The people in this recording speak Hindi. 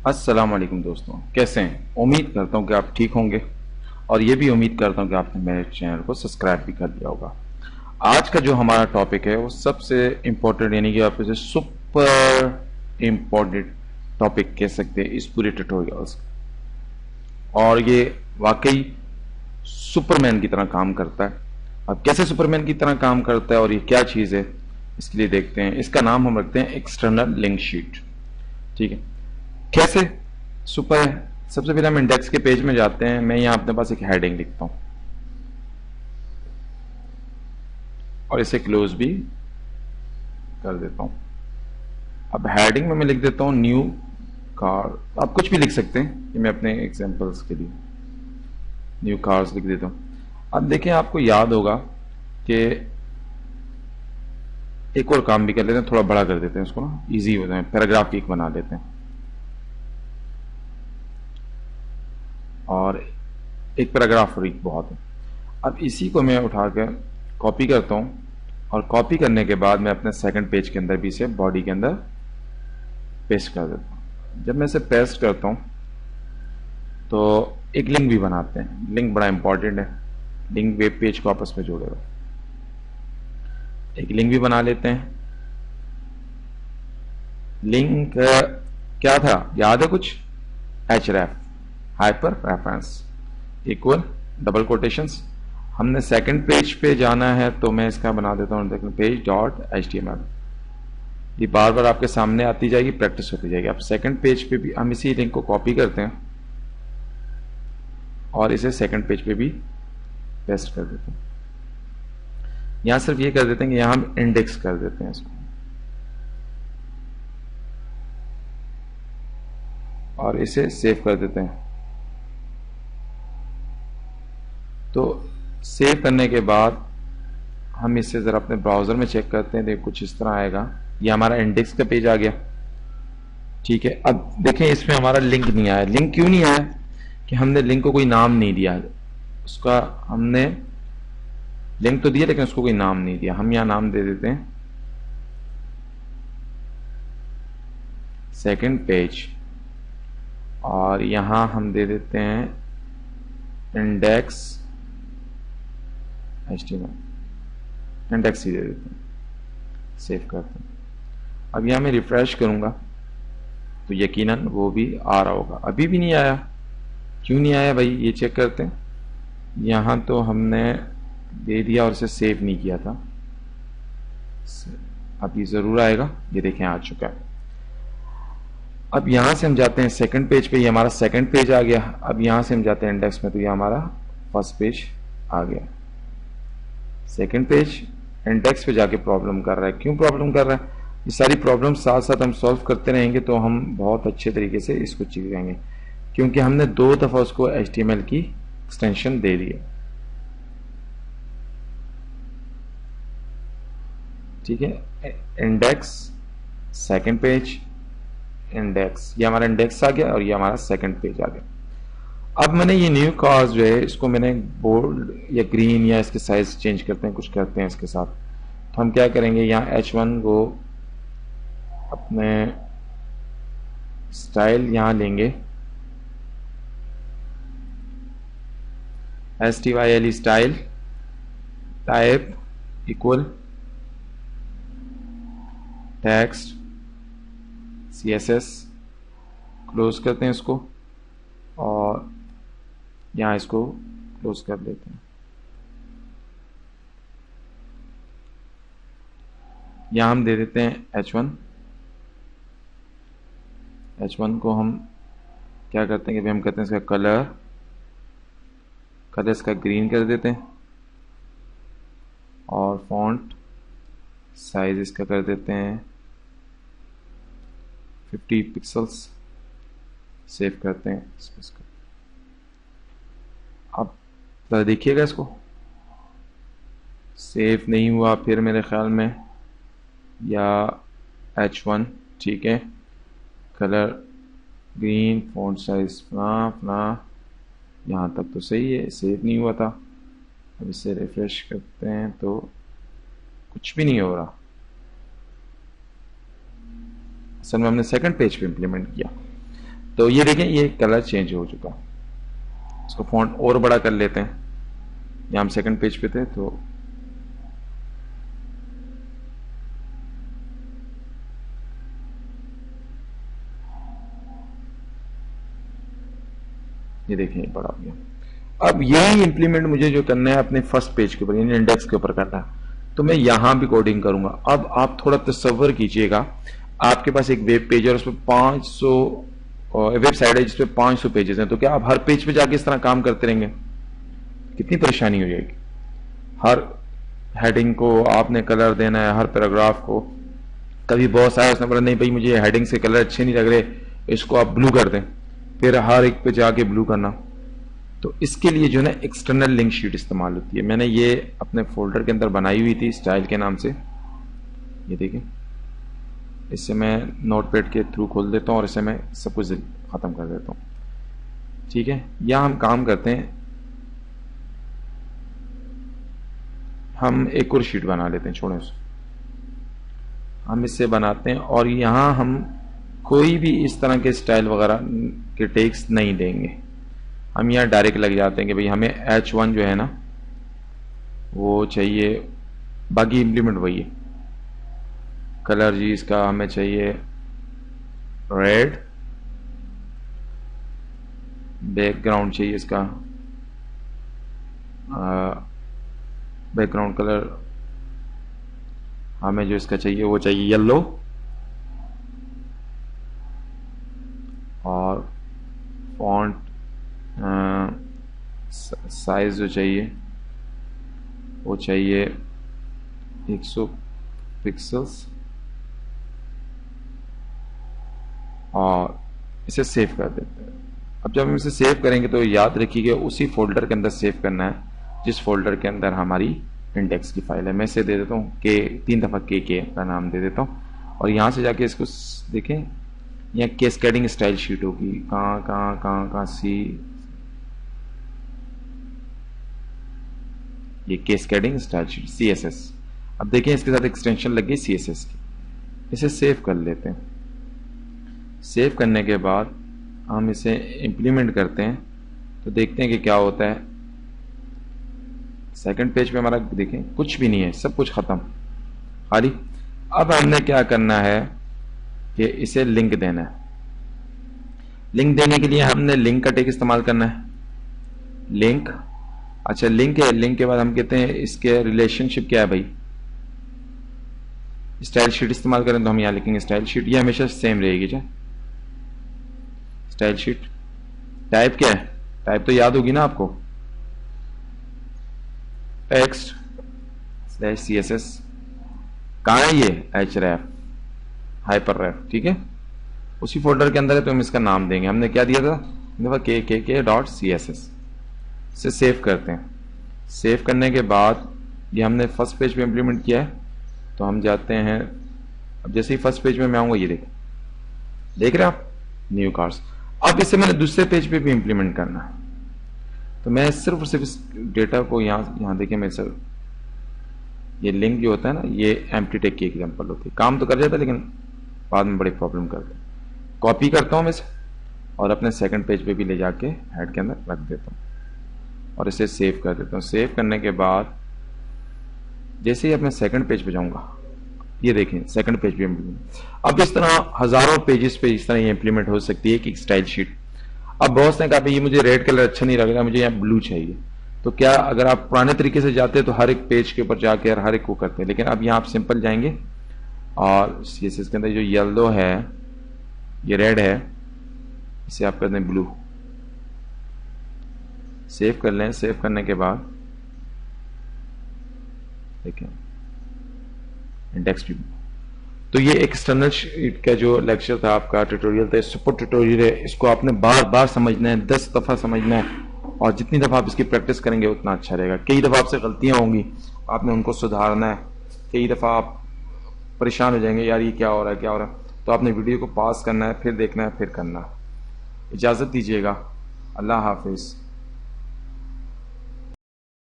अस्सलाम वालेकुम दोस्तों, कैसे हैं? उम्मीद करता हूं कि आप ठीक होंगे और ये भी उम्मीद करता हूं कि आपने मेरे चैनल को सब्सक्राइब भी कर लिया होगा। आज का जो हमारा टॉपिक है वो सबसे इम्पोर्टेंट यानी कि आप इसे सुपर इम्पोर्टेंट टॉपिक कह सकते हैं इस पूरे ट्यूटोरियल्स, और ये वाकई सुपरमैन की तरह काम करता है। अब कैसे सुपरमैन की तरह काम करता है और ये क्या चीज़ है, इसके लिए देखते हैं। इसका नाम हम रखते हैं एक्सटर्नल लिंक शीट। ठीक है, कैसे सुपर है? सबसे पहले हम इंडेक्स के पेज में जाते हैं। मैं यहां अपने पास एक हेडिंग लिखता हूं और इसे क्लोज भी कर देता हूं। अब हेडिंग में मैं लिख देता हूं न्यू कार। आप कुछ भी लिख सकते हैं, ये मैं अपने एग्जांपल्स के लिए न्यू कार्स लिख देता हूं। अब देखें, आपको याद होगा कि एक और काम भी कर लेते हैं, थोड़ा बड़ा कर देते हैं इसको ना, इजी हो जाए। पैराग्राफ एक बना देते हैं और एक पैराग्राफ और एक बहुत है। अब इसी को मैं उठाकर कॉपी करता हूं और कॉपी करने के बाद मैं अपने सेकंड पेज के अंदर भी इसे बॉडी के अंदर पेस्ट कर देता हूं। जब मैं इसे पेस्ट करता हूं तो एक लिंक भी बनाते हैं। लिंक बड़ा इंपॉर्टेंट है, लिंक वेब पेज को आपस में जोड़ेगा। एक लिंक भी बना लेते हैं। लिंक क्या था, याद है कुछ? href hyper reference equal double quotations. हमने सेकंड पेज पे जाना है तो मैं इसका बना देता हूं सेकंड पेज डॉट html। ये बार बार आपके सामने आती जाएगी, प्रैक्टिस होती जाएगी। अब सेकंड पेज पे भी हम इसी लिंक को कॉपी करते हैं और इसे सेकंड पेज पे भी पेस्ट कर देते हैं। यहां सिर्फ ये कर देते हैं कि यहां हम इंडेक्स कर देते हैं इसको और इसे सेव कर देते हैं। तो सेव करने के बाद हम इसे जरा अपने ब्राउजर में चेक करते हैं। देखो कुछ इस तरह आएगा, ये हमारा इंडेक्स का पेज आ गया। ठीक है, अब देखें इसमें हमारा लिंक नहीं आया। लिंक क्यों नहीं आया? कि हमने लिंक को कोई नाम नहीं दिया। उसका हमने लिंक तो दिया लेकिन उसको कोई नाम नहीं दिया। हम यहां नाम दे देते हैं सेकंड पेज और यहां हम दे देते हैं इंडेक्स html। इंडेक्स ही दे देते हैं, सेव करते हैं। अब यहां मैं रिफ्रेश करूंगा तो यकीनन वो भी आ रहा होगा। अभी भी नहीं आया, क्यों नहीं आया भाई? ये चेक करते हैं। यहां तो हमने दे दिया और इसे सेव नहीं किया था। अब ये जरूर आएगा, ये देखें आ चुका है। अब यहां से हम जाते हैं सेकंड पेज पे, ये हमारा सेकंड पेज आ गया। अब यहां से हम जाते हैं इंडेक्स में तो ये हमारा फर्स्ट पेज आ गया। सेकंड पेज इंडेक्स पे जाके प्रॉब्लम कर रहा है। क्यों प्रॉब्लम कर रहा है? ये सारी प्रॉब्लम साथ साथ हम सॉल्व करते रहेंगे तो हम बहुत अच्छे तरीके से इसको सीखेंगे, क्योंकि हमने 2 दफा उसको HTML की एक्सटेंशन दे दी है। ठीक है, इंडेक्स सेकंड पेज इंडेक्स, ये हमारा इंडेक्स आ गया और ये हमारा सेकंड पेज आ गया। अब मैंने ये न्यू कार्स जो है इसको मैंने बोल्ड या ग्रीन या इसके साइज चेंज करते हैं, कुछ करते हैं इसके साथ। तो हम क्या करेंगे, यहाँ H1 को अपने स्टाइल यहां लेंगे, STYLE style type equal text CSS। Close करते हैं इसको और यहां इसको क्लोज कर लेते हैं। यहां हम दे देते हैं H1। H1 को हम क्या करते हैं कि हम कहते हैं इसका कलर इसका ग्रीन कर देते हैं और फॉन्ट साइज इसका कर देते हैं 50 पिक्सल्स। सेव करते हैं इसको। अब देखिएगा इसको सेव नहीं हुआ फिर मेरे ख्याल में, या H1 ठीक है, कलर ग्रीन, फॉन्ट साइज फला यहाँ तक तो सही है, सेव नहीं हुआ था। अब इसे रिफ्रेश करते हैं तो कुछ भी नहीं हो रहा। असल में हमने सेकंड पेज पे इंप्लीमेंट किया। तो ये देखें ये कलर चेंज हो चुका। इसको फॉन्ट और बड़ा कर लेते हैं। यहाँ हम सेकंड पेज पे थे तो ये देखें ये बड़ा हो गया। अब यही इंप्लीमेंट मुझे जो करना है अपने फर्स्ट पेज के ऊपर यानी इंडेक्स के ऊपर करना है, तो मैं यहां भी कोडिंग करूंगा। अब आप थोड़ा तसव्वुर कीजिएगा, आपके पास एक वेब पेज है और उसमें 500 वेबसाइट है जिसपे 500 पेजेस हैं, तो क्या आप हर पेज पे जाके इस तरह काम करते रहेंगे? कितनी परेशानी हो जाएगी। हर हेडिंग को आपने कलर देना है, हर पैराग्राफ को। कभी बॉस आया उसने बोला नहीं भाई मुझे हेडिंग से कलर अच्छे नहीं लग रहे, इसको आप ब्लू कर दें, फिर हर एक पे जाके ब्लू करना। तो इसके लिए जो है ना एक्सटर्नल लिंक शीट इस्तेमाल होती है। मैंने ये अपने फोल्डर के अंदर बनाई हुई थी स्टाइल के नाम से, ये देखिए। इससे मैं नोटपैड के थ्रू खोल देता हूँ और इसे मैं सब कुछ खत्म कर देता हूँ। ठीक है, या हम काम करते हैं, हम एक और शीट बना लेते हैं, छोड़ें उसे। हम इससे बनाते हैं और यहां हम कोई भी इस तरह के स्टाइल वगैरह के टेक्स्ट नहीं देंगे। हम यहाँ डायरेक्ट लग जाते हैं कि भाई हमें H1 जो है ना वो चाहिए, बाकी इंप्लीमेंट वही है। कलर जी इसका हमें चाहिए रेड, बैकग्राउंड चाहिए इसका बैकग्राउंड कलर हमें जो इसका चाहिए वो चाहिए येलो, और फॉन्ट साइज जो चाहिए वो चाहिए 100 पिक्सल्स, और इसे सेव कर देते हैं। अब जब हम इसे सेव करेंगे तो याद रखिएगा उसी फोल्डर के अंदर सेव करना है जिस फोल्डर के अंदर हमारी इंडेक्स की फाइल है। मैं इसे दे देता हूँ के 3 दफा के का नाम दे देता हूँ, और यहां से जाके इसको देखें, यहाँ कैस्केडिंग स्टाइल शीट होगी। कहाँ सी, ये कैस्केडिंग स्टाइल शीट CSS। अब देखें इसके साथ एक्सटेंशन लग गई CSS की। इसे सेव कर लेते हैं। सेव करने के बाद हम इसे इंप्लीमेंट करते हैं तो देखते हैं कि क्या होता है। सेकंड पेज पे हमारा देखें कुछ भी नहीं है, सब कुछ खत्म खाली। अब हमने क्या करना है कि इसे लिंक देना है। लिंक देने के लिए हमने लिंक का टैग इस्तेमाल करना है। लिंक, अच्छा लिंक है, लिंक के बाद हम कहते हैं इसके रिलेशनशिप क्या है भाई। स्टाइल शीट इस्तेमाल करें तो हम यहां लिखेंगे स्टाइल शीट, ये हमेशा सेम रहेगी। क्या स्टाइल शीट टाइप क्या है? टाइप तो याद होगी ना आपको, टेक्स्ट स्लैश CSS। कहाँ है ये? href हाइपररेफ, ठीक है, उसी फोल्डर के अंदर है तो हम इसका नाम देंगे। हमने क्या दिया था? k.css। इसे सेव करते हैं। सेव करने के बाद ये हमने फर्स्ट पेज पे इंप्लीमेंट किया है, तो हम जाते हैं। अब जैसे ही फर्स्ट पेज में मैं आऊंगा, ये देख रहे हैं आप, न्यू कार्स। अब इसे मैंने दूसरे पेज पे भी इंप्लीमेंट करना है, तो मैं सिर्फ और सिर्फ इस डेटा को यहाँ देखिए, मैं सर ये लिंक जो होता है ना, ये एम्प्टी टेक की एग्जांपल होती है। काम तो कर जाता है लेकिन बाद में बड़ी प्रॉब्लम करते हैं। कॉपी करता हूँ मैं इसे और अपने सेकंड पेज पे भी ले जाके हेड के अंदर रख देता हूँ और इसे सेव कर देता हूँ। सेव करने के बाद जैसे ही अपने सेकंड पेज पे जाऊंगा, ये देखें सेकंड पेज पे इंप्लीमेंट। अब इस तरह हजारों पेजेस पे इस तरह ये इंप्लीमेंट हो सकती है कि स्टाइल शीट। अब बॉस ने कहा भाई ये मुझे रेड कलर अच्छा नहीं लग रहा, मुझे यहाँ ब्लू चाहिए। तो क्या अगर आप पुराने तरीके से जाते तो हर एक पेज के ऊपर जाके हर एक को करते हैं, लेकिन अब यहाँ आप सिंपल जाएंगे और CSS के अंदर जो येलो है, ये रेड है, इसे आप कर दें ब्लू। सेव कर लें। सेव करने के बाद देखें इंडेक्स भी। तो ये एक्सटर्नल शीट का जो लेक्चर था आपका, ट्यूटोरियल था, सुपर ट्यूटोरियल है। इसको आपने बार बार समझना है, 10 दफा समझना है, और जितनी दफा आप इसकी प्रैक्टिस करेंगे उतना अच्छा रहेगा। कई दफा आपसे गलतियां होंगी, आपने उनको सुधारना है। कई दफा आप परेशान हो जाएंगे, यार ये क्या हो रहा है क्या हो रहा है, तो आपने वीडियो को पॉज करना है, फिर देखना है, फिर करना है। इजाजत दीजिएगा, अल्लाह हाफिज।